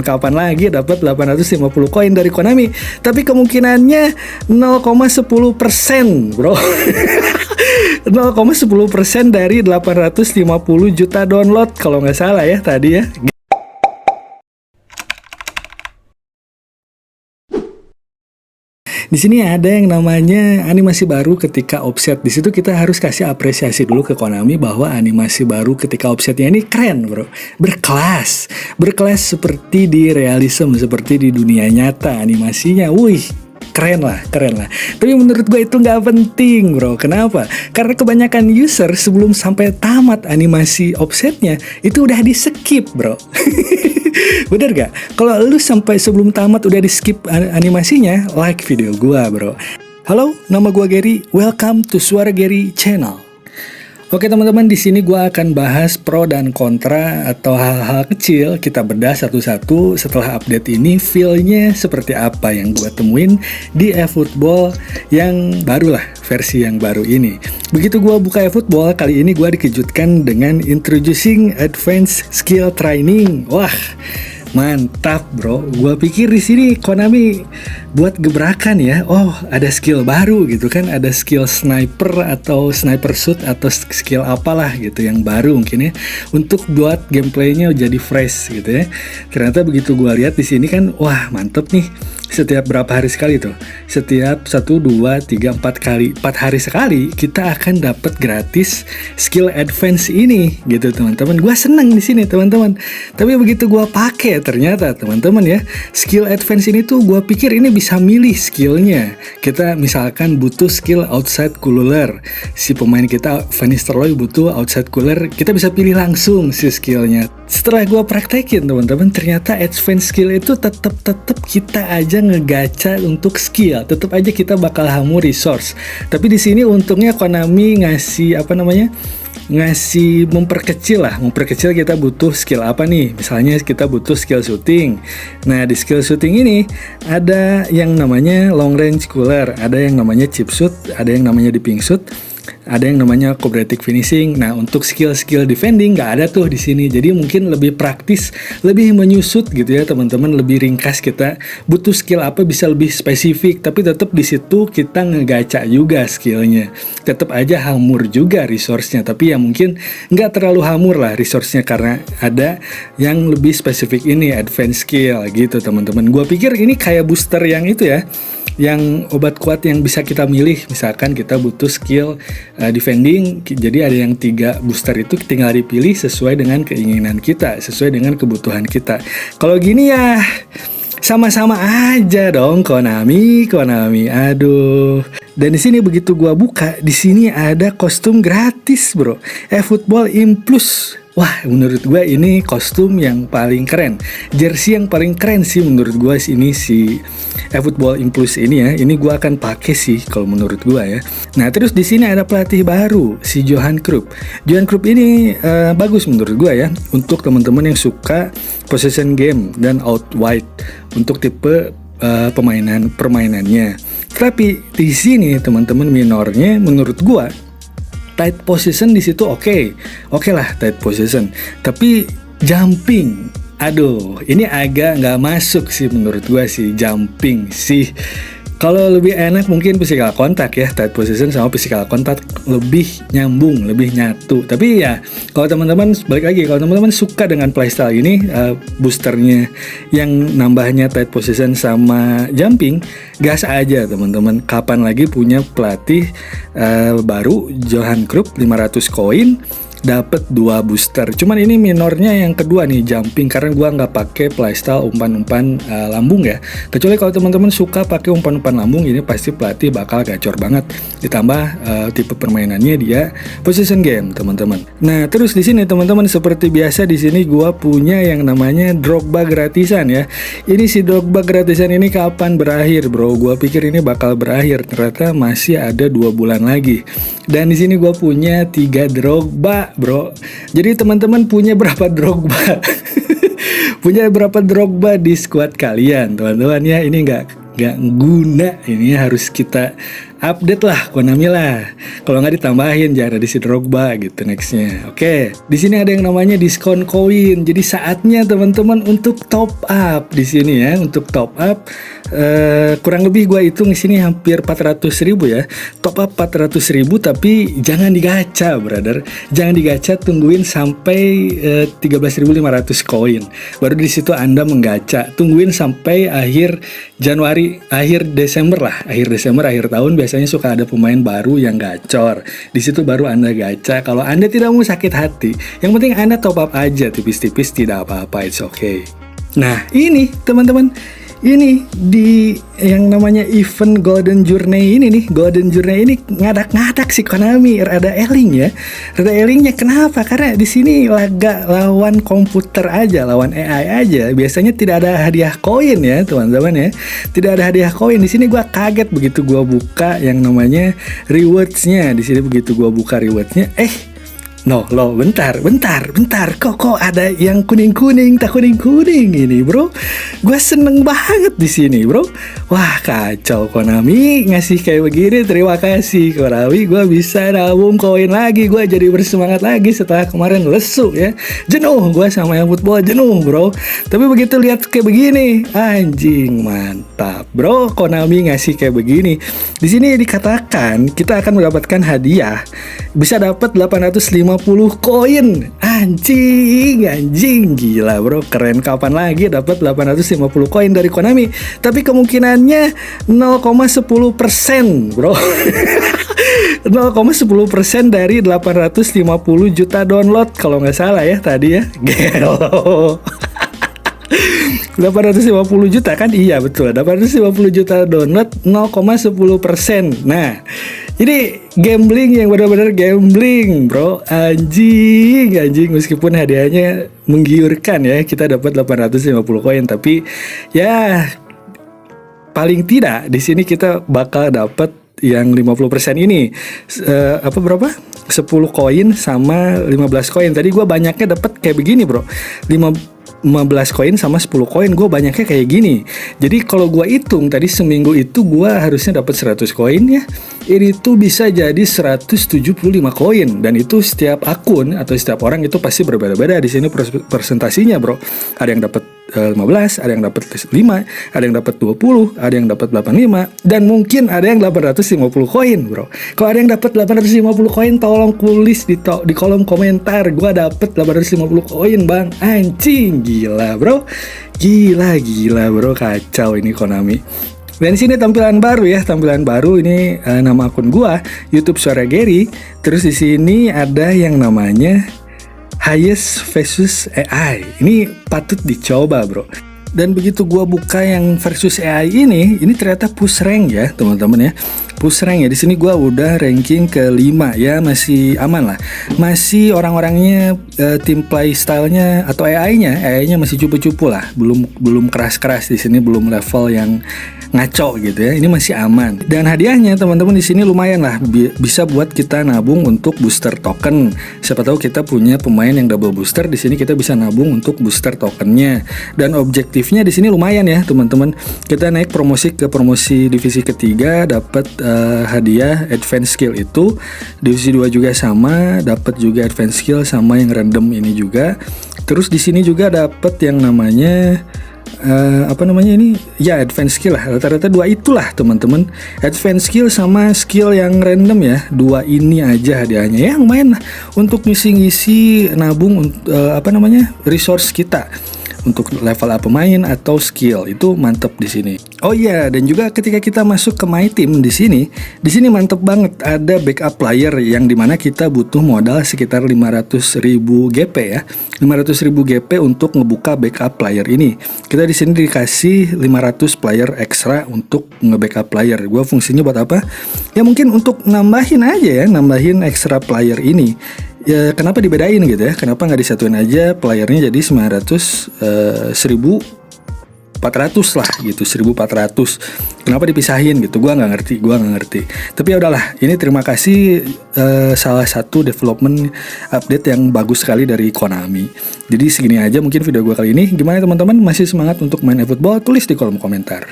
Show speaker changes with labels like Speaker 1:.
Speaker 1: Kapan lagi dapat 850 koin dari Konami? Tapi kemungkinannya 0,10%, bro. 0,10% dari 850 juta download kalau nggak salah ya tadi ya. Di sini ada yang namanya animasi baru ketika offset. Di situ kita harus kasih apresiasi dulu ke Konami bahwa animasi baru ketika offsetnya ini keren, bro. Berkelas. Berkelas seperti di realism, seperti di dunia nyata animasinya. Wih, keren lah. Tapi menurut gue itu nggak penting, bro. Kenapa? Karena kebanyakan user sebelum sampai tamat animasi offsetnya itu udah di skip, bro. Bener gak? Kalau lu sampai sebelum tamat udah di skip animasinya, like video gua, bro. Halo, nama gua Gary. Welcome to Suara Gary Channel. Oke teman-teman, di sini gua akan bahas pro dan kontra atau hal-hal kecil. Kita bedah satu-satu setelah update ini, feel-nya seperti apa yang gua temuin di eFootball yang baru lah, versi yang baru ini. Begitu gua buka eFootball, kali ini gua dikejutkan dengan introducing advanced skill training. Wah, mantap, bro. Gua pikir di sini Konami buat gebrakan ya. Oh, ada skill baru gitu kan, ada skill sniper atau sniper shoot atau skill apalah gitu yang baru mungkin ya, untuk buat gameplaynya jadi fresh gitu ya. Ternyata begitu gua lihat di sini kan, wah mantep nih. Setiap berapa hari sekali tuh? Setiap 1, 2, 3, 4 kali, 4 hari sekali kita akan dapat gratis skill advance ini gitu teman-teman. Gua seneng di sini teman-teman. Tapi begitu gua pakai ternyata teman-teman ya, skill advance ini tuh gua pikir ini bisa milih skillnya. Kita misalkan butuh skill outside cooler, si pemain kita Van Nistelrooy butuh outside cooler, kita bisa pilih langsung si skillnya. Setelah gua praktekin teman-teman, ternyata advance skill itu tetap kita aja ngegacha untuk skill, tetap aja kita bakal hamu resource. Tapi di sini untungnya Konami ngasih memperkecil kita butuh skill apa nih. Misalnya kita butuh skill shooting. Nah, di skill shooting ini ada yang namanya long range cooler, ada yang namanya chip shoot, ada yang namanya dipping shoot, ada yang namanya quadratic finishing. Nah, untuk skill-skill defending nggak ada tuh di sini. Jadi mungkin lebih praktis, lebih menyusut gitu ya teman-teman, lebih ringkas. Kita butuh skill apa bisa lebih spesifik, tapi tetap di situ kita ngegaca juga skillnya. Tetap aja hamur juga resource-nya, tapi ya mungkin nggak terlalu hamur lah resource-nya karena ada yang lebih spesifik ini, advanced skill gitu teman-teman. Gua pikir ini kayak booster yang itu ya, yang obat kuat yang bisa kita milih. Misalkan kita butuh skill defending, jadi ada yang 3 booster itu tinggal dipilih sesuai dengan keinginan kita, sesuai dengan kebutuhan kita. Kalau gini ya sama-sama aja dong Konami. Aduh. Dan di sini begitu gua buka, di sini ada kostum gratis, bro. eFootball Im Plus. Wah, menurut gue ini kostum yang paling keren, jersey yang paling keren sih menurut gue ini si eFootball Im Plus ini ya. Ini gue akan pakai sih kalau menurut gue ya. Nah, terus di sini ada pelatih baru si Johan Cruyff. Johan Cruyff ini bagus menurut gue ya untuk teman-teman yang suka possession game dan out wide untuk tipe permainannya. Tapi di sini teman-teman minornya menurut gue tight position di situ oke lah tight position. Tapi jumping, aduh, ini agak nggak masuk sih menurut gua sih jumping sih. Kalau lebih enak mungkin physical contact ya, tight position sama physical contact lebih nyambung, lebih nyatu. Tapi ya kalau teman-teman balik lagi, kalau teman-teman suka dengan playstyle ini, boosternya yang nambahnya tight position sama jumping, gas aja teman-teman. Kapan lagi punya pelatih baru Johan Cruyff 500 koin dapat 2 booster. Cuman ini minornya yang kedua nih, jumping, karena gua nggak pakai playstyle umpan-umpan lambung ya. Kecuali kalau teman-teman suka pakai umpan-umpan lambung, ini pasti pelatih bakal gacor banget. Ditambah tipe permainannya dia position game, teman-teman. Nah, terus di sini teman-teman seperti biasa di sini gua punya yang namanya Drogba gratisan ya. Ini si Drogba gratisan ini kapan berakhir, bro? Gua pikir ini bakal berakhir, ternyata masih ada 2 bulan lagi. Dan di sini gua punya 3 Drogba, bro. Jadi teman-teman punya berapa Drogba? Punya berapa Drogba di squad kalian, teman-teman ya? Ini nggak guna, ini harus kita update lah Konami lah. Kalau nggak ditambahin jangan ada si Drogba gitu nextnya. Oke, di sini ada yang namanya diskon koin. Jadi saatnya teman-teman untuk top up di sini ya, untuk top up. Kurang lebih gue hitung di sini hampir 400.000 ya. Top up 400.000 tapi jangan digacha, brother. Jangan digacha, tungguin sampai 13.500 koin. Baru di situ Anda menggacha. Tungguin sampai akhir Januari, akhir Desember lah. Akhir Desember, akhir tahun biasanya suka ada pemain baru yang gacor. Di situ baru Anda gacha. Kalau Anda tidak mau sakit hati, yang penting Anda top up aja tipis-tipis, tidak apa-apa, it's okay. Nah, ini teman-teman, ini di yang namanya event Golden Journey ini nih, Golden Journey ini ngadak-ngadak si Konami, rada eling ya. Rada elingnya kenapa? Karena di sini laga lawan komputer aja, lawan AI aja. Biasanya tidak ada hadiah koin ya, teman-teman ya. Tidak ada hadiah koin. Di sini gua kaget begitu gua buka yang namanya rewards-nya. Di sini begitu gua buka rewards-nya, bentar, kok ada yang kuning-kuning, tak kuning-kuning ini, bro. Gue seneng banget di sini, bro. Wah, kacau Konami ngasih kayak begini. Terima kasih Konami, gue bisa nabung koin lagi. Gue jadi bersemangat lagi setelah kemarin lesu ya. Jenuh gue sama yang football, jenuh, bro. Tapi begitu lihat kayak begini, anjing mantap, bro. Konami ngasih kayak begini. Di sini dikatakan kita akan mendapatkan hadiah, bisa dapat 850 koin. Anjing gila, bro. Keren, kapan lagi dapat 850 koin dari Konami? Tapi kemungkinannya 0,10%, bro. 0,10% dari 850 juta download kalau nggak salah ya tadi ya. Gelo. 850 juta kan? Iya betul, 850 juta download, 0,10%. Nah, ini gambling yang benar-benar gambling, bro. Anjing meskipun hadiahnya menggiurkan ya, kita dapat 850 koin, tapi ya paling tidak di sini kita bakal dapat yang 50% ini. Berapa? 10 koin sama 15 koin. Tadi gua banyaknya dapat kayak begini, bro. 15 koin sama 10 koin, gue banyaknya kayak gini. Jadi kalau gue hitung tadi seminggu itu gue harusnya dapat 100 koin ya. Ini tuh bisa jadi 175 koin, dan itu setiap akun atau setiap orang itu pasti berbeda-beda di sini persentasinya, bro. Ada yang dapat 15, ada yang dapat 5, ada yang dapat 20, ada yang dapat 85, dan mungkin ada yang 850 koin, bro. Kalau ada yang dapat 850 koin, tolong tulis di kolom komentar, gue dapat 850 koin, bang. Anjing, gila, bro. Gila, bro. Kacau ini Konami. Dan di sini tampilan baru ini nama akun gua, YouTube Suara Gary. Terus di sini ada yang namanya Highest versus AI. Ini patut dicoba, bro. Dan begitu gua buka yang versus AI ini ternyata push rank ya, teman-teman ya. Push rank ya. Di sini gua udah ranking ke-5 ya, masih aman lah. Masih orang-orangnya tim play style-nya atau AI-nya masih cupu-cupu lah. Belum keras-keras di sini, belum level yang ngaco gitu ya. Ini masih aman. Dan hadiahnya teman-teman di sini lumayan lah, bisa buat kita nabung untuk booster token. Siapa tahu kita punya pemain yang double booster, di sini kita bisa nabung untuk booster tokennya. Dan objektifnya di sini lumayan ya, teman-teman. Kita naik promosi ke promosi divisi ketiga, dapat hadiah advance skill itu. Divisi 2 juga sama, dapat juga advance skill sama yang random ini juga. Terus di sini juga dapat yang namanya ini ya advance skill lah, rata-rata 2 itulah teman-teman, advance skill sama skill yang random ya, 2 ini aja hadiahnya ya, lumayan lah untuk ngisi-ngisi nabung resource kita untuk level up pemain atau skill, itu mantep di sini. Oh iya, dan juga ketika kita masuk ke my team di sini mantep banget, ada backup player yang dimana kita butuh modal sekitar 500.000 GP ya, 500.000 GP untuk ngebuka backup player ini. Kita di sini dikasih 500 player ekstra untuk nge-backup player. Gua fungsinya buat apa? Ya mungkin untuk nambahin aja ya, nambahin ekstra player ini. Ya kenapa dibedain gitu ya, kenapa nggak disatuin aja playernya jadi 1.400 lah gitu, 1.400, kenapa dipisahin gitu, gua nggak ngerti. Tapi ya udahlah, ini terima kasih, salah satu development update yang bagus sekali dari Konami. Jadi segini aja mungkin video gua kali ini. Gimana teman-teman, masih semangat untuk main eFootball? Tulis di kolom komentar.